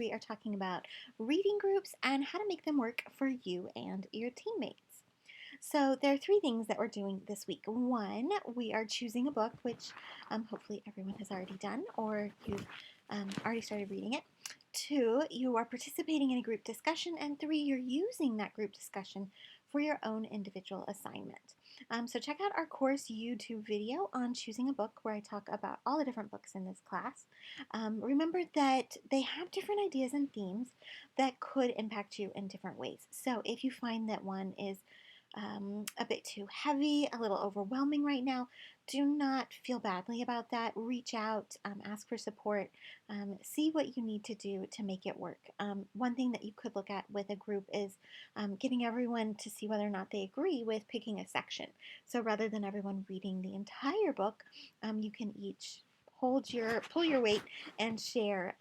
We are talking about reading groups and how to make them work for you and your teammates. So there are three things that we're doing this week. One, we are choosing a book, which hopefully everyone has already done, or you've already started reading it. Two, you are participating in a group discussion. And three, you're using that group discussion for your own individual assignment. So check out our course YouTube video on choosing a book where I talk about all the different books in this class. Remember that they have different ideas and themes that could impact you in different ways. So if you find that one is a bit too heavy, a little overwhelming right now, do not feel badly about that. Reach out, ask for support, see what you need to do to make it work. One thing that you could look at with a group is getting everyone to see whether or not they agree with picking a section. So rather than everyone reading the entire book, you can each pull your weight and share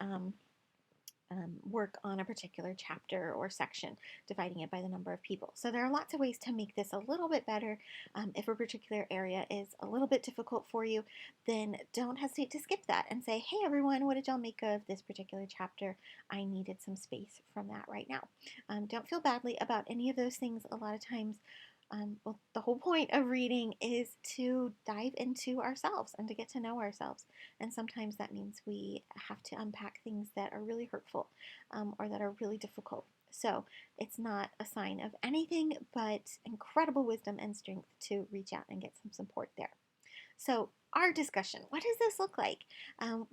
work on a particular chapter or section, dividing it by the number of people. So there are lots of ways to make this a little bit better. If a particular area is a little bit difficult for you, then don't hesitate to skip that and say, hey everyone, what did y'all make of this particular chapter? I needed some space from that right now. Don't feel badly about any of those things. A lot of times, the whole point of reading is to dive into ourselves and to get to know ourselves. And sometimes that means we have to unpack things that are really hurtful or that are really difficult. So it's not a sign of anything but incredible wisdom and strength to reach out and get some support there. So our discussion, what does this look like?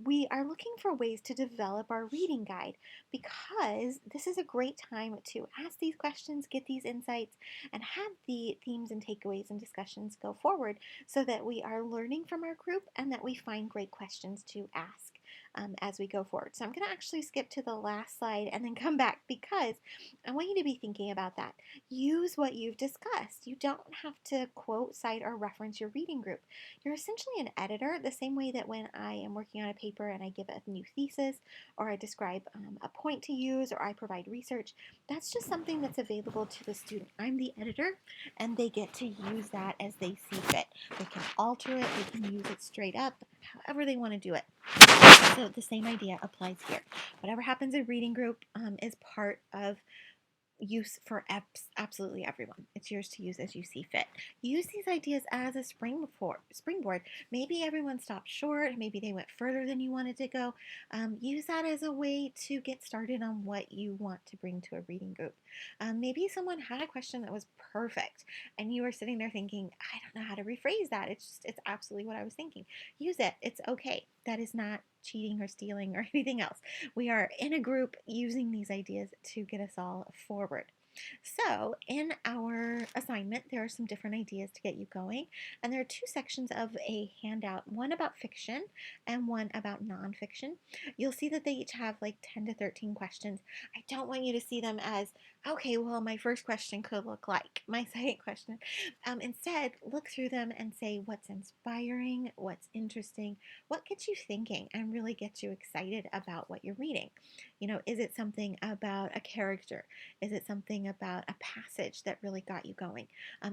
We are looking for ways to develop our reading guide because this is a great time to ask these questions, get these insights, and have the themes and takeaways and discussions go forward so that we are learning from our group and that we find great questions to ask as we go forward. So I'm going to actually skip to the last slide and then come back because I want you to be thinking about that. Use what you've discussed. You don't have to quote, cite, or reference your reading group. You're essentially an editor, the same way that when I am working on a paper and I give a new thesis, or I describe a point to use, or I provide research, that's just something that's available to the student. I'm the editor, and they get to use that as they see fit. They can alter it, they can use it straight up, however they want to do it. So the same idea applies here. Whatever happens in reading group is part of use for absolutely everyone. It's yours to use as you see fit. Use these ideas as a springboard. Maybe everyone stopped short. Maybe they went further than you wanted to go. Use that as a way to get started on what you want to bring to a reading group. Maybe someone had a question that was perfect and you were sitting there thinking, I don't know how to rephrase that. It's absolutely what I was thinking. Use it. It's okay. That is not cheating or stealing or anything else. We are in a group using these ideas to get us all forward. So in our assignment, there are some different ideas to get you going. And there are two sections of a handout, one about fiction and one about nonfiction. You'll see that they each have like 10 to 13 questions. I don't want you to see them as, okay, well, my first question could look like my second question. Instead, look through them and say what's inspiring, what's interesting, what gets you thinking, and really gets you excited about what you're reading. You know, is it something about a character? Is it something about a passage that really got you going?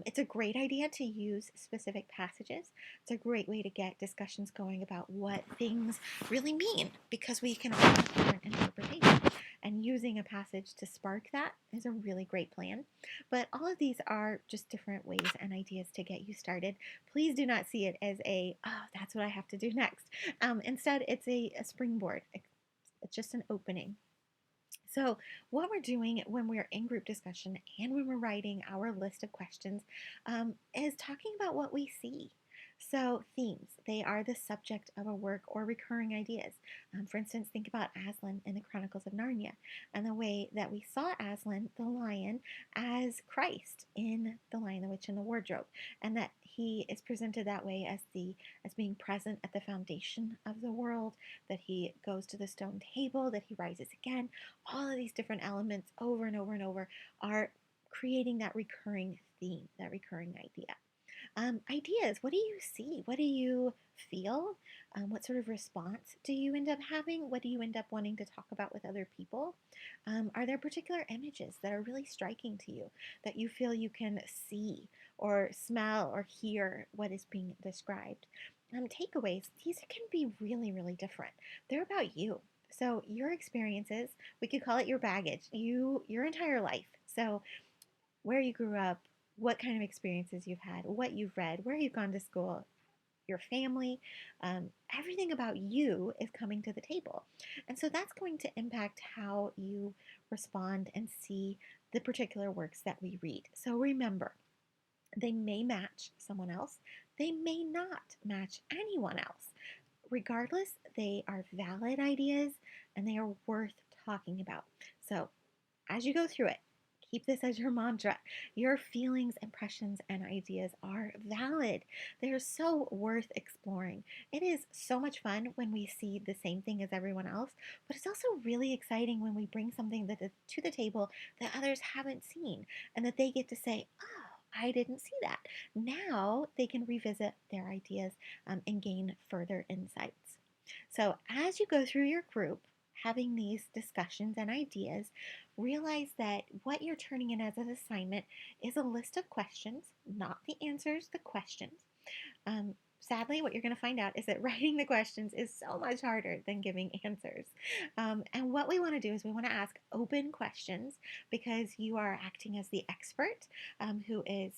It's a great idea to use specific passages. It's a great way to get discussions going about what things really mean because we can all have different interpretations. And using a passage to spark that is a really great plan. But all of these are just different ways and ideas to get you started. Please do not see it as that's what I have to do next. Instead, it's a springboard. It's just an opening. So what we're doing when we're in group discussion and when we're writing our list of questions is talking about what we see. So themes, they are the subject of a work or recurring ideas. For instance, think about Aslan in the Chronicles of Narnia and the way that we saw Aslan, the lion, as Christ in The Lion, the Witch, and the Wardrobe, and that he is presented that way as being present at the foundation of the world, that he goes to the stone table, that he rises again. All of these different elements over and over and over are creating that recurring theme, that recurring idea. Ideas, what do you see? What do you feel? What sort of response do you end up having? What do you end up wanting to talk about with other people? Are there particular images that are really striking to you that you feel you can see or smell or hear what is being described? Takeaways, these can be really, really different. They're about you. So your experiences, we could call it your baggage, your entire life. So where you grew up, what kind of experiences you've had, what you've read, where you've gone to school, your family, everything about you is coming to the table. And so that's going to impact how you respond and see the particular works that we read. So remember, they may match someone else, they may not match anyone else. Regardless, they are valid ideas and they are worth talking about. So as you go through it, keep this as your mantra. Your feelings, impressions, and ideas are valid. They're so worth exploring. It is so much fun when we see the same thing as everyone else, but it's also really exciting when we bring something that is to the table that others haven't seen and that they get to say, oh, I didn't see that. Now they can revisit their ideas and gain further insights. So, as you go through your group, having these discussions and ideas, realize that what you're turning in as an assignment is a list of questions, not the answers, the questions. Sadly, what you're going to find out is that writing the questions is so much harder than giving answers. And what we want to do is we want to ask open questions because you are acting as the expert who is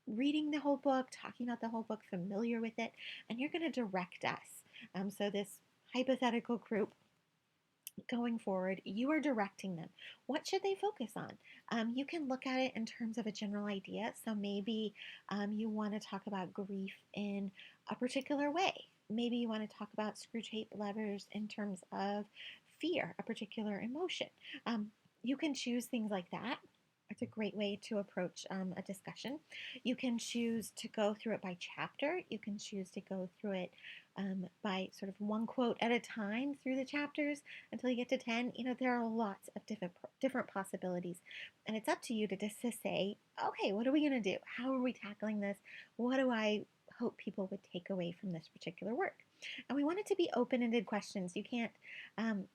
reading the whole book, talking about the whole book, familiar with it, and you're going to direct us. So, this hypothetical group going forward, you are directing them. What should they focus on? You can look at it in terms of a general idea. So maybe you want to talk about grief in a particular way. Maybe you want to talk about screw tape levers in terms of fear, a particular emotion. You can choose things like that. It's a great way to approach a discussion. You can choose to go through it by chapter. You can choose to go through it by sort of one quote at a time through the chapters until you get to 10. There are lots of different possibilities. And it's up to you to just to say, okay, what are we going to do? How are we tackling this? What do I hope people would take away from this particular work? And we want it to be open-ended questions. You can't,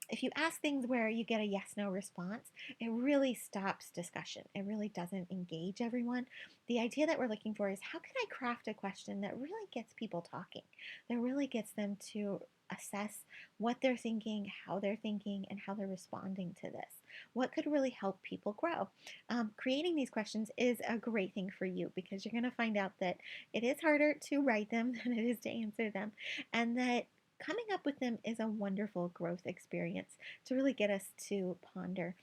if you ask things where you get a yes/no response, it really stops discussion. It really doesn't engage everyone. The idea that we're looking for is how can I craft a question that really gets people talking, that really gets them to assess what they're thinking, how they're responding to this. What could really help people grow? Creating these questions is a great thing for you because you're going to find out that it is harder to write them than it is to answer them, and that coming up with them is a wonderful growth experience to really get us to ponder.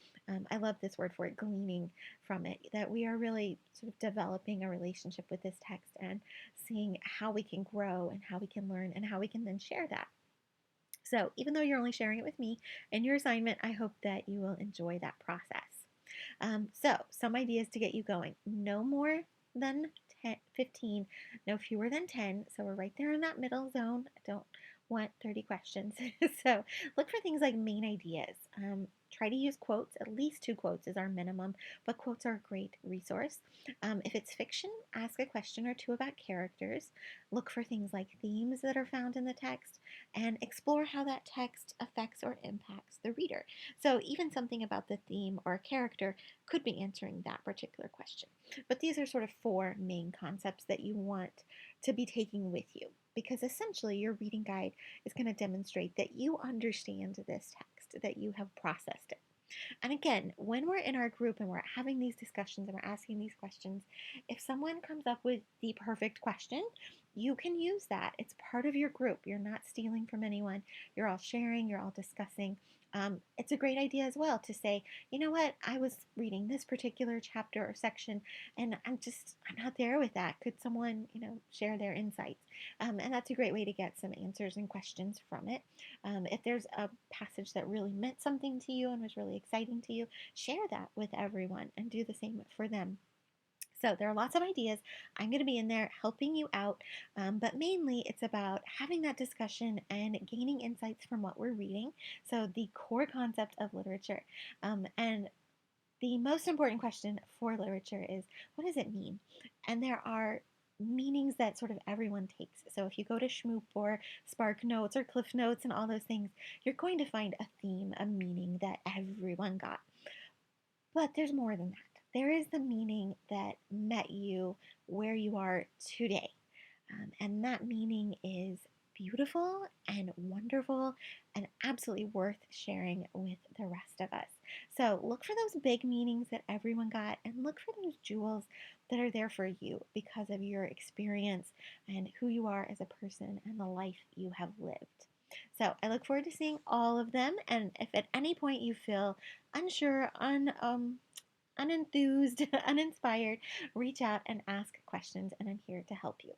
I love this word for it, gleaning from it, that we are really sort of developing a relationship with this text and seeing how we can grow and how we can learn and how we can then share that. So, even though you're only sharing it with me in your assignment, I hope that you will enjoy that process. So, some ideas to get you going. No more than 10, 15, no fewer than 10. So, we're right there in that middle zone. I don't want 30 questions. So, look for things like main ideas. Try to use quotes. At least 2 quotes is our minimum, but quotes are a great resource. If it's fiction, ask a question or two about characters. Look for things like themes that are found in the text and explore how that text affects or impacts the reader. So, even something about the theme or character could be answering that particular question. But these are sort of 4 main concepts that you want to be taking with you because essentially your reading guide is going to demonstrate that you understand this text, that you have processed it. And again, when we're in our group and we're having these discussions and we're asking these questions, if someone comes up with the perfect question, you can use that. It's part of your group. You're not stealing from anyone. You're all sharing, you're all discussing. It's a great idea as well to say, you know what, I was reading this particular chapter or section and I'm not there with that. Could someone, share their insights? And that's a great way to get some answers and questions from it. If there's a passage that really meant something to you and was really exciting to you, share that with everyone and do the same for them. So there are lots of ideas. I'm going to be in there helping you out, but mainly it's about having that discussion and gaining insights from what we're reading. So the core concept of literature. And the most important question for literature is, what does it mean? And there are meanings that sort of everyone takes. So if you go to Shmoop or Spark Notes or Cliff Notes and all those things, you're going to find a theme, a meaning that everyone got. But there's more than that. There is the meaning that met you where you are today. And that meaning is beautiful and wonderful and absolutely worth sharing with the rest of us. So look for those big meanings that everyone got and look for those jewels that are there for you because of your experience and who you are as a person and the life you have lived. So I look forward to seeing all of them. And if at any point you feel unsure, unenthused, uninspired, reach out and ask questions, and I'm here to help you.